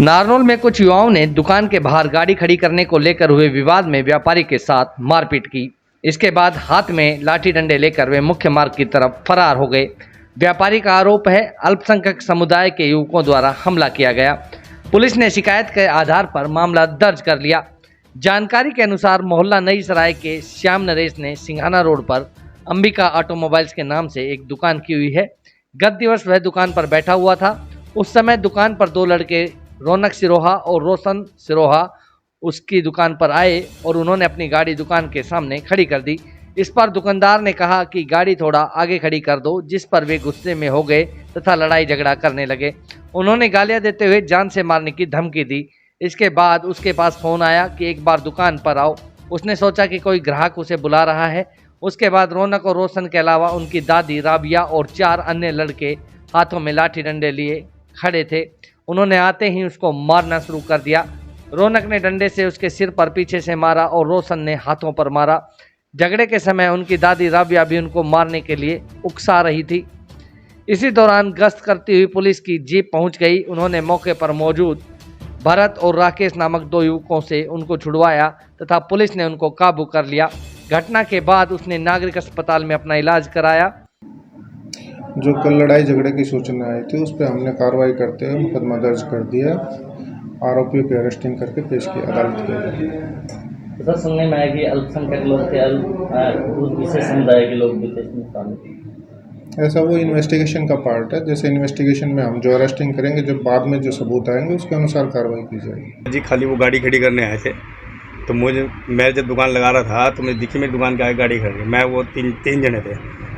नारनौल में कुछ युवाओं ने दुकान के बाहर गाड़ी खड़ी करने को लेकर हुए विवाद में व्यापारी के साथ मारपीट की। इसके बाद हाथ में लाठी डंडे लेकर वे मुख्य मार्ग की तरफ फरार हो गए। व्यापारी का आरोप है अल्पसंख्यक समुदाय के युवकों द्वारा हमला किया गया। पुलिस ने शिकायत के आधार पर मामला दर्ज कर लिया। जानकारी के अनुसार मोहल्ला नई सराय के श्याम नरेश ने सिंघाना रोड पर अंबिका ऑटोमोबाइल्स के नाम से एक दुकान की हुई है। गत दिवस वह दुकान पर बैठा हुआ था। उस समय दुकान पर दो लड़के रौनक सिरोहा और रोशन सिरोहा उसकी दुकान पर आए और उन्होंने अपनी गाड़ी दुकान के सामने खड़ी कर दी। इस पर दुकानदार ने कहा कि गाड़ी थोड़ा आगे खड़ी कर दो, जिस पर वे गुस्से में हो गए तथा लड़ाई झगड़ा करने लगे। उन्होंने गालियां देते हुए जान से मारने की धमकी दी। इसके बाद उसके पास फोन आया कि एक बार दुकान पर आओ। उसने सोचा कि कोई ग्राहक उसे बुला रहा है। उसके बाद रौनक और रोशन के अलावा उनकी दादी राबिया और 4 अन्य लड़के हाथों में लाठी डंडे लिए खड़े थे। उन्होंने आते ही उसको मारना शुरू कर दिया। रौनक ने डंडे से उसके सिर पर पीछे से मारा और रोशन ने हाथों पर मारा। झगड़े के समय उनकी दादी राबिया भी उनको मारने के लिए उकसा रही थी। इसी दौरान गश्त करती हुई पुलिस की जीप पहुंच गई। उन्होंने मौके पर मौजूद भरत और राकेश नामक 2 युवकों से उनको छुड़वाया तथा पुलिस ने उनको काबू कर लिया। घटना के बाद उसने नागरिक अस्पताल में अपना इलाज कराया। जो कल लड़ाई झगड़े की सूचना आई थी, उस पर हमने कार्रवाई करते हुए मुकदमा दर्ज कर दिया। आरोपियों की अरेस्टिंग करके पेश किया अदालत के। सर, सुनने में आया कि अल्पसंख्यक लोग थे, विशेष समुदाय के लोग भी थे। ऐसा वो इन्वेस्टिगेशन का पार्ट है। जैसे इन्वेस्टिगेशन में हम जो अरेस्टिंग करेंगे, जब बाद में जो सबूत आएंगे उसके अनुसार कार्रवाई की जाएगी। जी, खाली वो गाड़ी खड़ी करने आए थे, तो मैं जब दुकान लगा रहा था तो मुझे दिखी मेरी दुकान के आगे गाड़ी खड़ी। मैं वो तीन जने थे।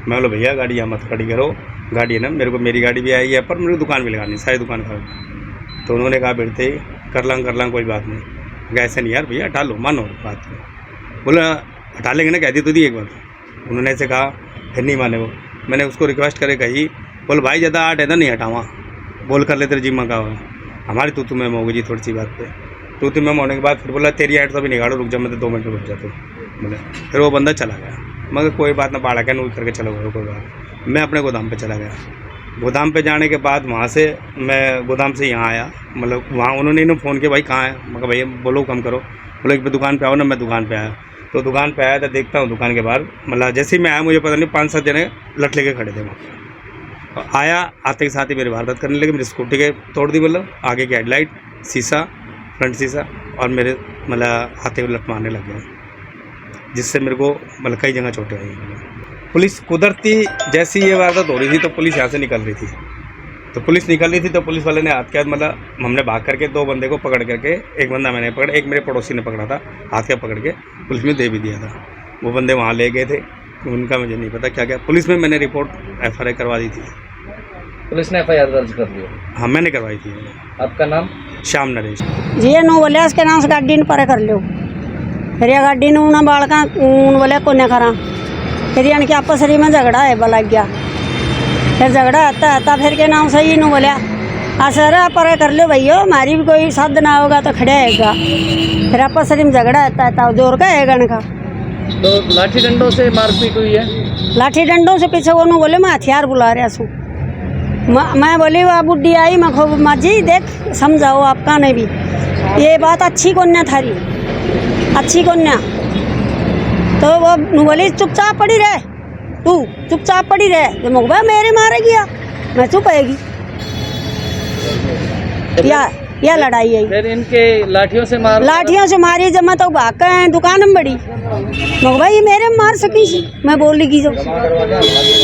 मैं बोला भैया गाड़ी यहाँ मत खड़ी करो, गाड़ी है ना, मेरी गाड़ी भी आई है पर मेरी दुकान भी लगानी, सारी दुकान खड़ी। तो उन्होंने कहा बैठते कर लांग कोई बात नहीं। ऐसे नहीं यार भैया, हटा लो, मानो बात को। बोला हटा लेंगे ना, कहती तो दी एक बार। उन्होंने ऐसे कहा, फिर नहीं माने वो। मैंने उसको रिक्वेस्ट करे कही, बोल भाई ज़्यादा आट है ना, नहीं हटावा, बोल कर ले तेरे जिम्मा का। हमारी तू में होगी जी थोड़ी सी बात पे। तू में होने के बाद फिर बोला तेरी ऐड तो भी निकालो, रुक जा, मैं तो 2 मिनट में रुक जाता हूँ। बोले फिर वो बंदा चला गया। मगर कोई बात ना, बाड़ा क्या करके चला गया कोई बात। मैं अपने गोदाम पे चला गया। गोदाम पे जाने के बाद वहाँ से मैं गोदाम से यहाँ आया। मतलब वहाँ उन्होंने इन्हें फ़ोन किया, भाई कहाँ है? मगर भैया बोलो कम करो। बोलो एक दुकान पे आओ ना। मैं दुकान पे आया, तो दुकान पे आया तो देखता हूँ दुकान के बाहर, मतलब जैसे ही मैं आया मुझे पता नहीं 5-7 जने लठ लेके खड़े थे वहाँ। आया, आते के साथ ही मेरी वारदात करने लगे। मेरी स्कूटी के तोड़ दी, मतलब आगे की हेडलाइट, शीशा, फ्रंट शीशा, और मेरे मतलब हाथे में लठ मारने लग गया, जिससे मेरे को मतलब कई जगह चोटें आई। पुलिस कुदरती जैसी ये वारदात हो रही थी तो पुलिस यहाँ से निकल रही थी। तो पुलिस वाले ने हाथ के हाथ, मतलब हमने भाग करके 2 बंदे को पकड़ करके, एक बंदा मैंने पकड़ा, एक मेरे पड़ोसी ने पकड़ा था, हाथ के पकड़ के पुलिस में दे भी दिया था। वो बंदे वहाँ ले गए थे, उनका मुझे नहीं पता क्या क्या। पुलिस में मैंने रिपोर्ट FIR करवा दी थी। पुलिस ने FIR दर्ज कर लिया? हाँ, मैंने करवाई थी। आपका नाम? श्याम नरेश जी। नो बोलिया इसके नाम से गाड़ी पर कर लो। फिर यह गाड़ी ने उन्हें बालका ऊन बोले को नहीं करा। फिर यानी कि आपस में झगड़ा है बला गया। फिर झगड़ा आता फिर के नाम से ही नो बोलिया सर पर कर लो भैया, हमारी भी कोई साध ना होगा तो खड़े आएगा। फिर आपस में झगड़ा आता जोर का है गण का। तो लाठी डंडों से मारपीट हुई है? लाठी डंडों से पीछे वो बोले मैं हथियार बुला रहा हूँ। मैं बोली वह बुढ़ी आई, मैं खूब माँ जी देख समझाओ आपका नहीं भी ये बात अच्छी कन्या थारी, अच्छी कन्या। तो वो बोली चुपचाप पड़ी रहे, तू चुपचाप पड़ी रहे। तो मुखबा मेरे मारे गया, मैं चुप आएगी। या लड़ाई है। फिर इनके लाठियों से मारी। जब मैं तो भाग दुकान में बड़ी मुखबा ये मेरे मार सकी, मैं बोली की जो